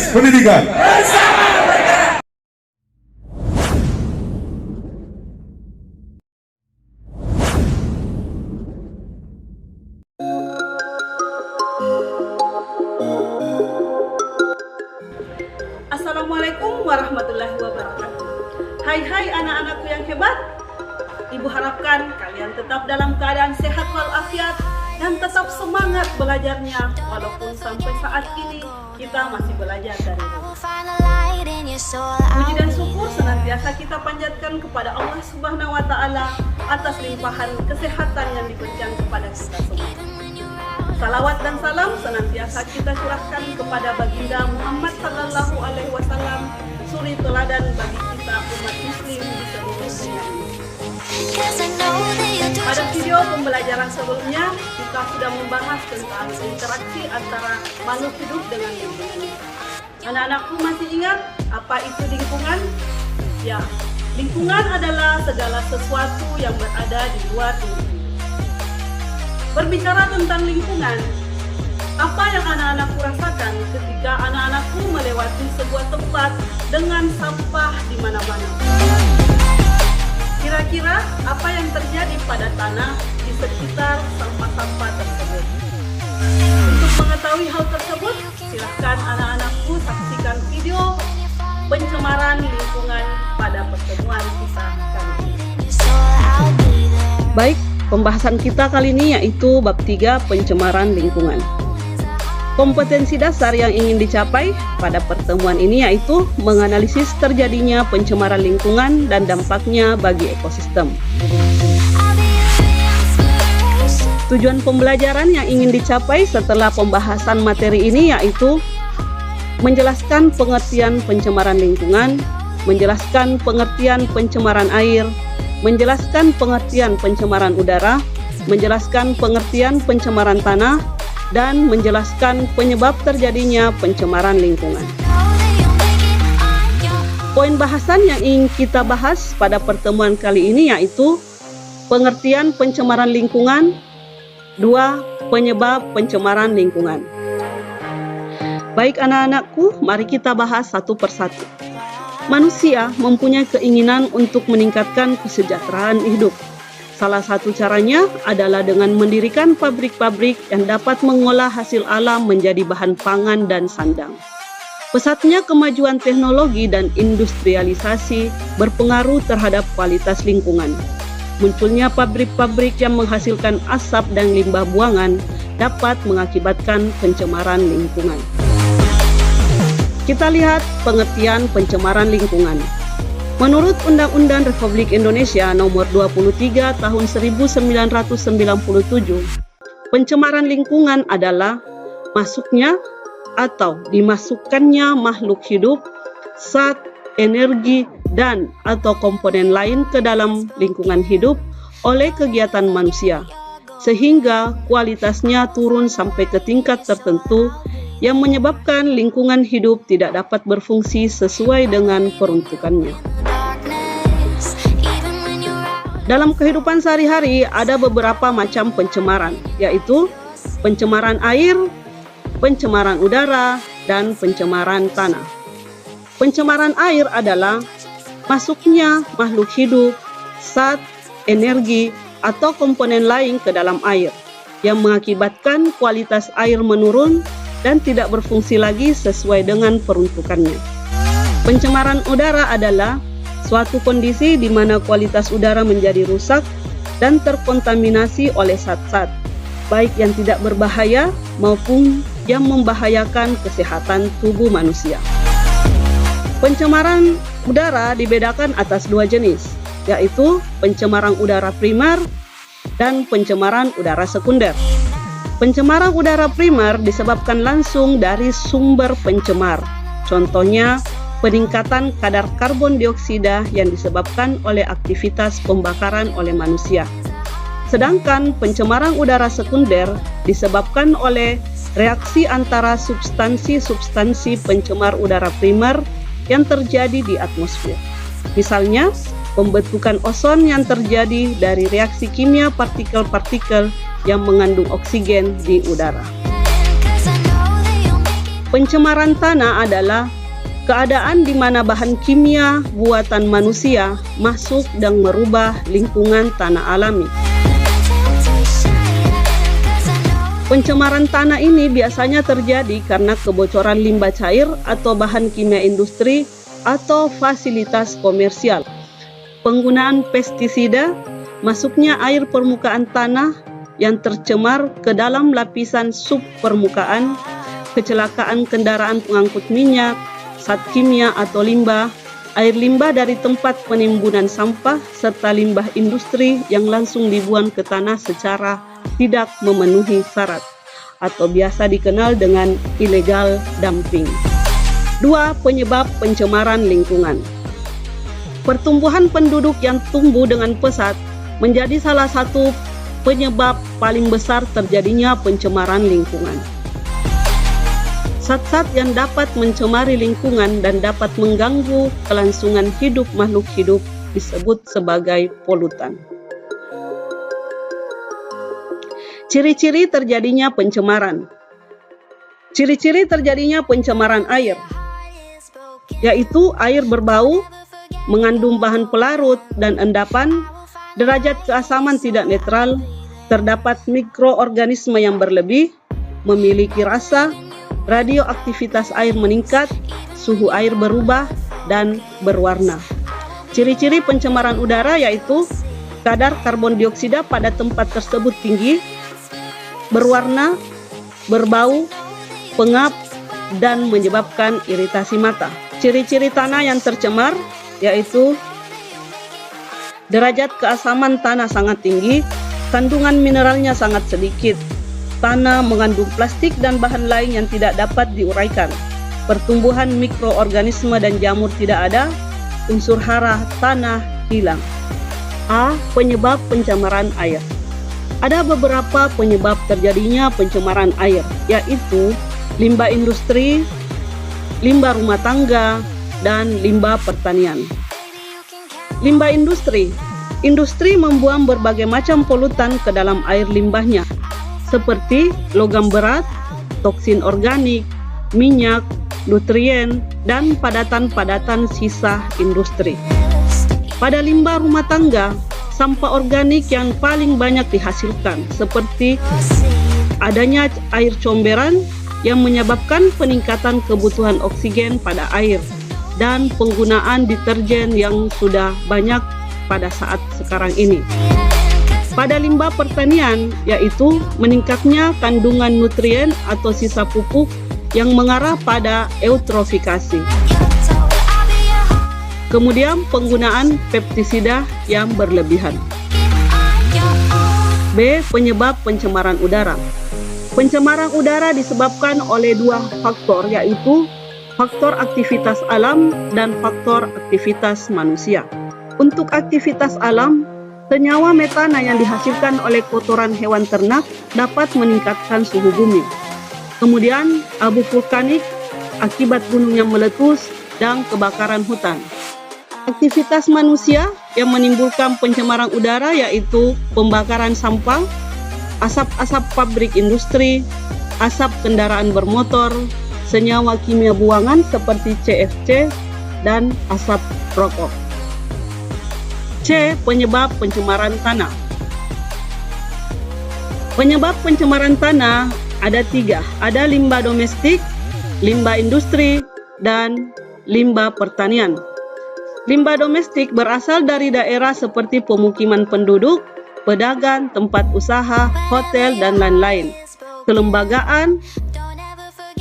Pendidikan. Assalamualaikum warahmatullahi wabarakatuh. Hai anak-anakku yang hebat. Ibu harapkan kalian tetap dalam keadaan sehat walafiat dan tetap semangat belajarnya walaupun sampai saat ini kita masih belajar dari rumah. Puji dan syukur senantiasa kita panjatkan kepada Allah Subhanahu wa taala atas limpahan kesehatan yang diberikan kepada kita semua. Salawat dan salam senantiasa kita curahkan kepada baginda Muhammad sallallahu alaihi wasallam, suri teladan bagi kita umat muslim di seluruh dunia ini. Pada video pembelajaran sebelumnya, kita sudah membahas tentang interaksi antara makhluk hidup dengan lingkungan. Anak-anakku masih ingat apa itu lingkungan? Ya, lingkungan adalah segala sesuatu yang berada di luar ini. Berbicara tentang lingkungan, apa yang anak-anakku rasakan ketika anak-anakku melewati sebuah tempat dengan sampah di mana-mana? Kira-kira apa yang terjadi pada tanah di sekitar sampah-sampah tersebut? Untuk mengetahui hal tersebut, silahkan anak-anakku saksikan video pencemaran lingkungan pada pertemuan kita kali ini. Baik, pembahasan kita kali ini yaitu bab 3 pencemaran lingkungan. Kompetensi dasar yang ingin dicapai pada pertemuan ini yaitu menganalisis terjadinya pencemaran lingkungan dan dampaknya bagi ekosistem. Tujuan pembelajaran yang ingin dicapai setelah pembahasan materi ini yaitu menjelaskan pengertian pencemaran lingkungan, menjelaskan pengertian pencemaran air, menjelaskan pengertian pencemaran udara, menjelaskan pengertian pencemaran tanah, dan menjelaskan penyebab terjadinya pencemaran lingkungan. Poin bahasan yang ingin kita bahas pada pertemuan kali ini yaitu pengertian pencemaran lingkungan, 2. Penyebab pencemaran lingkungan. Baik anak-anakku, mari kita bahas satu persatu. Manusia mempunyai keinginan untuk meningkatkan kesejahteraan hidup. Salah satu caranya adalah dengan mendirikan pabrik-pabrik yang dapat mengolah hasil alam menjadi bahan pangan dan sandang. Pesatnya kemajuan teknologi dan industrialisasi berpengaruh terhadap kualitas lingkungan. Munculnya pabrik-pabrik yang menghasilkan asap dan limbah buangan dapat mengakibatkan pencemaran lingkungan. Kita lihat pengertian pencemaran lingkungan. Menurut Undang-Undang Republik Indonesia Nomor 23 Tahun 1997, pencemaran lingkungan adalah masuknya atau dimasukkannya makhluk hidup, zat, energi, dan atau komponen lain ke dalam lingkungan hidup oleh kegiatan manusia, sehingga kualitasnya turun sampai ke tingkat tertentu yang menyebabkan lingkungan hidup tidak dapat berfungsi sesuai dengan peruntukannya. Dalam kehidupan sehari-hari ada beberapa macam pencemaran, yaitu pencemaran air, pencemaran udara, dan pencemaran tanah. Pencemaran air adalah masuknya makhluk hidup, zat, energi, atau komponen lain ke dalam air yang mengakibatkan kualitas air menurun dan tidak berfungsi lagi sesuai dengan peruntukannya. Pencemaran udara adalah suatu kondisi di mana kualitas udara menjadi rusak dan terkontaminasi oleh zat-zat, baik yang tidak berbahaya maupun yang membahayakan kesehatan tubuh manusia. Pencemaran udara dibedakan atas dua jenis, yaitu pencemaran udara primer dan pencemaran udara sekunder. Pencemaran udara primer disebabkan langsung dari sumber pencemar, contohnya peningkatan kadar karbon dioksida yang disebabkan oleh aktivitas pembakaran oleh manusia. Sedangkan pencemaran udara sekunder disebabkan oleh reaksi antara substansi-substansi pencemar udara primer yang terjadi di atmosfer. Misalnya, pembentukan ozon yang terjadi dari reaksi kimia partikel-partikel yang mengandung oksigen di udara. Pencemaran tanah adalah keadaan di mana bahan kimia buatan manusia masuk dan merubah lingkungan tanah alami. Pencemaran tanah ini biasanya terjadi karena kebocoran limbah cair atau bahan kimia industri atau fasilitas komersial, penggunaan pestisida, masuknya air permukaan tanah yang tercemar ke dalam lapisan subpermukaan, kecelakaan kendaraan pengangkut minyak, zat kimia atau limbah, air limbah dari tempat penimbunan sampah, serta limbah industri yang langsung dibuang ke tanah secara tidak memenuhi syarat atau biasa dikenal dengan illegal dumping. 2. Penyebab pencemaran lingkungan. Pertumbuhan penduduk yang tumbuh dengan pesat menjadi salah satu penyebab paling besar terjadinya pencemaran lingkungan. Zat-zat yang dapat mencemari lingkungan dan dapat mengganggu kelangsungan hidup makhluk hidup disebut sebagai polutan. Ciri-ciri terjadinya pencemaran. Ciri-ciri terjadinya pencemaran air, yaitu air berbau, mengandung bahan pelarut dan endapan, derajat keasaman tidak netral, terdapat mikroorganisme yang berlebih, memiliki rasa, radioaktivitas air meningkat, suhu air berubah, dan berwarna. Ciri-ciri pencemaran udara yaitu kadar karbon dioksida pada tempat tersebut tinggi, berwarna, berbau, pengap, dan menyebabkan iritasi mata. Ciri-ciri tanah yang tercemar yaitu derajat keasaman tanah sangat tinggi, kandungan mineralnya sangat sedikit, tanah mengandung plastik dan bahan lain yang tidak dapat diuraikan, pertumbuhan mikroorganisme dan jamur tidak ada, unsur hara tanah hilang. A. Penyebab pencemaran air. Ada beberapa penyebab terjadinya pencemaran air, yaitu limbah industri, limbah rumah tangga, dan limbah pertanian. Limbah industri. Industri membuang berbagai macam polutan ke dalam air limbahnya, seperti logam berat, toksin organik, minyak, nutrien, dan padatan-padatan sisa industri. Pada limbah rumah tangga, sampah organik yang paling banyak dihasilkan, seperti adanya air comberan yang menyebabkan peningkatan kebutuhan oksigen pada air, dan penggunaan deterjen yang sudah banyak pada saat sekarang ini. Pada limbah pertanian, yaitu meningkatnya kandungan nutrien atau sisa pupuk yang mengarah pada eutrofikasi. Kemudian penggunaan pestisida yang berlebihan. B. Penyebab pencemaran udara. Pencemaran udara disebabkan oleh dua faktor, yaitu faktor aktivitas alam dan faktor aktivitas manusia. Untuk aktivitas alam, senyawa metana yang dihasilkan oleh kotoran hewan ternak dapat meningkatkan suhu bumi. Kemudian abu vulkanik akibat gunung yang meletus dan kebakaran hutan. Aktivitas manusia yang menimbulkan pencemaran udara yaitu pembakaran sampah, asap-asap pabrik industri, asap kendaraan bermotor, senyawa kimia buangan seperti CFC, dan asap rokok. C. Penyebab pencemaran tanah. Penyebab pencemaran tanah ada 3. Ada limbah domestik, limbah industri, dan limbah pertanian. Limbah domestik berasal dari daerah seperti pemukiman penduduk, pedagang, tempat usaha, hotel, dan lain-lain, kelembagaan,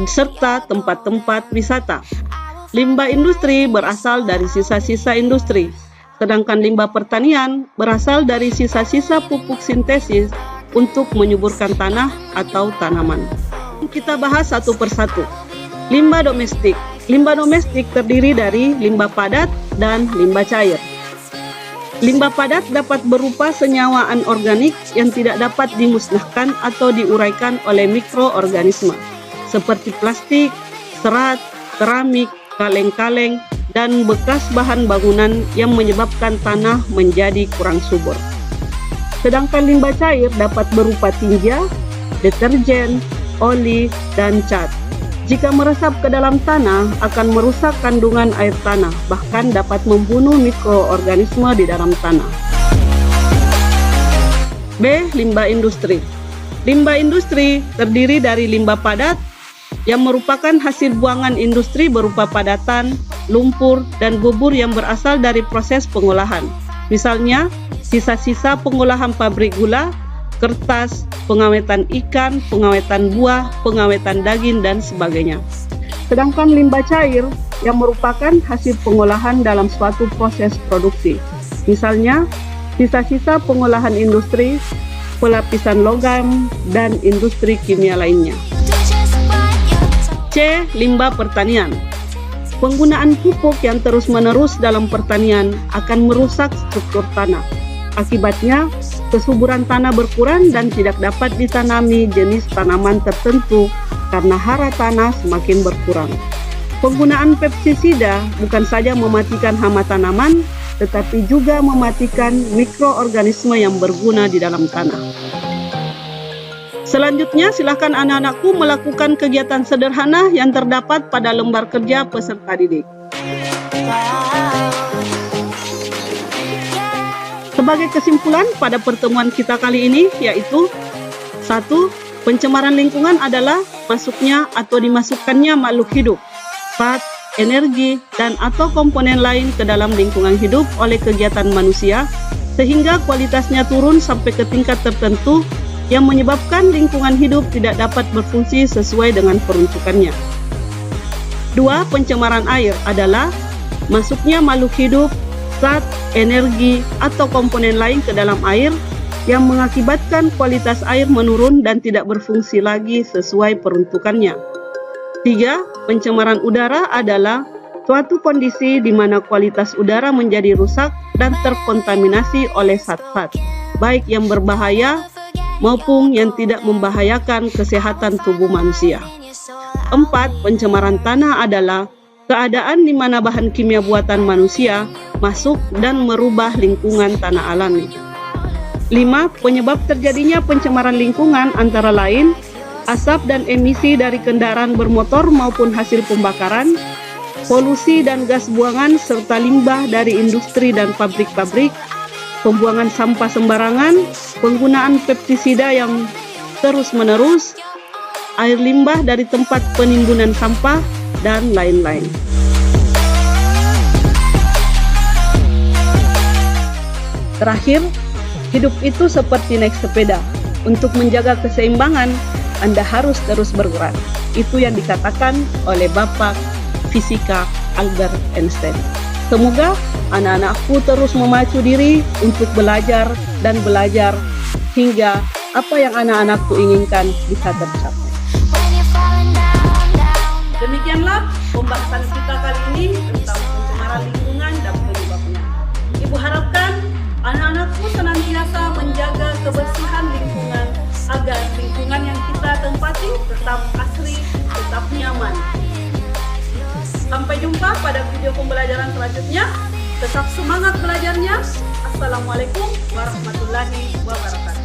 serta tempat-tempat wisata. Limbah industri berasal dari sisa-sisa industri, sedangkan limbah pertanian berasal dari sisa-sisa pupuk sintesis untuk menyuburkan tanah atau tanaman. Kita bahas satu persatu. Limbah domestik. Limbah domestik terdiri dari limbah padat dan limbah cair. Limbah padat dapat berupa senyawa anorganik yang tidak dapat dimusnahkan atau diuraikan oleh mikroorganisme, seperti plastik, serat, keramik, kaleng-kaleng, dan bekas bahan bangunan yang menyebabkan tanah menjadi kurang subur. Sedangkan limbah cair dapat berupa tinja, deterjen, oli, dan cat. Jika meresap ke dalam tanah, akan merusak kandungan air tanah, bahkan dapat membunuh mikroorganisme di dalam tanah. B. Limbah industri. Limbah industri terdiri dari limbah padat yang merupakan hasil buangan industri berupa padatan, lumpur, dan bubur yang berasal dari proses pengolahan. Misalnya, sisa-sisa pengolahan pabrik gula, kertas, pengawetan ikan, pengawetan buah, pengawetan daging, dan sebagainya. Sedangkan limbah cair yang merupakan hasil pengolahan dalam suatu proses produksi. Misalnya, sisa-sisa pengolahan industri, pelapisan logam, dan industri kimia lainnya. C. Limbah pertanian. Penggunaan pupuk yang terus-menerus dalam pertanian akan merusak struktur tanah. Akibatnya, kesuburan tanah berkurang dan tidak dapat ditanami jenis tanaman tertentu karena hara tanah semakin berkurang. Penggunaan pestisida bukan saja mematikan hama tanaman, tetapi juga mematikan mikroorganisme yang berguna di dalam tanah. Selanjutnya, silakan anak-anakku melakukan kegiatan sederhana yang terdapat pada lembar kerja peserta didik. Sebagai kesimpulan pada pertemuan kita kali ini yaitu 1. Pencemaran lingkungan adalah masuknya atau dimasukkannya makhluk hidup, zat, energi, dan atau komponen lain ke dalam lingkungan hidup oleh kegiatan manusia sehingga kualitasnya turun sampai ke tingkat tertentu yang menyebabkan lingkungan hidup tidak dapat berfungsi sesuai dengan peruntukannya. 2. Pencemaran air adalah masuknya makhluk hidup, zat, energi, atau komponen lain ke dalam air yang mengakibatkan kualitas air menurun dan tidak berfungsi lagi sesuai peruntukannya. 3. Pencemaran udara adalah suatu kondisi di mana kualitas udara menjadi rusak dan terkontaminasi oleh zat-zat, baik yang berbahaya maupun yang tidak membahayakan kesehatan tubuh manusia. 4. Pencemaran tanah adalah keadaan di mana bahan kimia buatan manusia masuk dan merubah lingkungan tanah alami. 5. Penyebab terjadinya pencemaran lingkungan antara lain asap dan emisi dari kendaraan bermotor maupun hasil pembakaran, polusi dan gas buangan serta limbah dari industri dan pabrik-pabrik, pembuangan sampah sembarangan, penggunaan pestisida yang terus-menerus, air limbah dari tempat penimbunan sampah, dan lain-lain. Terakhir, hidup itu seperti naik sepeda. Untuk menjaga keseimbangan, Anda harus terus bergerak. Itu yang dikatakan oleh Bapak Fisika Albert Einstein. Semoga anak-anakku terus memacu diri untuk belajar dan belajar hingga apa yang anak-anakku inginkan bisa tercapai. Demikianlah pembahasan kita kali ini tentang pencemaran lingkungan dan penyebabnya. Ibu harapkan anak-anakku senantiasa menjaga kebersihan lingkungan agar lingkungan yang kita tempati tetap asri, tetap nyaman. Sampai jumpa pada video pembelajaran selanjutnya. Tetap semangat belajarnya. Assalamualaikum warahmatullahi wabarakatuh.